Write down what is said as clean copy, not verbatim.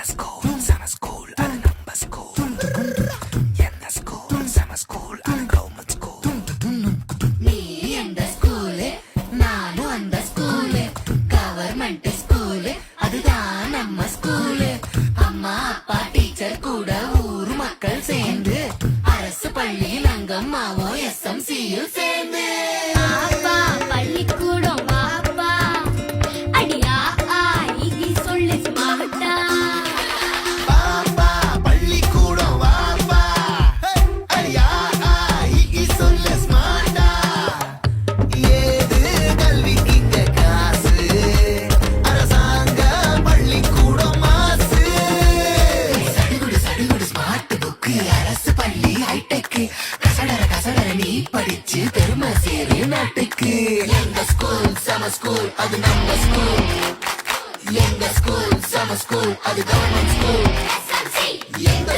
School செம school அது நம்ம ஸ்கூல். எந்த ஸ்கூல் செம ஸ்கூல் அது கவர்மெண்ட் ஸ்கூல். நீ எந்த ஸ்கூலு நானும் அந்த ஸ்கூலு. கவர்மெண்ட் ஸ்கூலு அதுதான் நம்ம ஸ்கூலு. அம்மா அப்பா டீச்சர் கூட ஊர் மக்கள் சேர்ந்து அரசு பள்ளியில் அங்கம்மாவும் SMCயில் சேர்ந்து அப்பா பள்ளிக்கூடம் வாப்பா அடியா ஆகி சொல்லு ஸ்மார்ட்டா. பாப்பா பள்ளிக்கூடம் வாப்பா அடியா சொல்லு ஸ்மார்ட்டா. ஏது கல்விக்கு இங்க காசு அரசாங்க பள்ளிக்கூடம் மாசு. சடுகுடு சடுகுடு ஸ்மார்ட் புக்கு அரசு பள்ளி ஹைடெக். கசடர நீ படிச்சு பெருமை சேரு நாட்டுக்கு. எங்க ஸ்கூல் செம ஸ்கூல் அது நம்ம ஸ்கூல். எங்க ஸ்கூல் செம ஸ்கூல் அது கவர்மெண்ட் ஸ்கூல். எங்க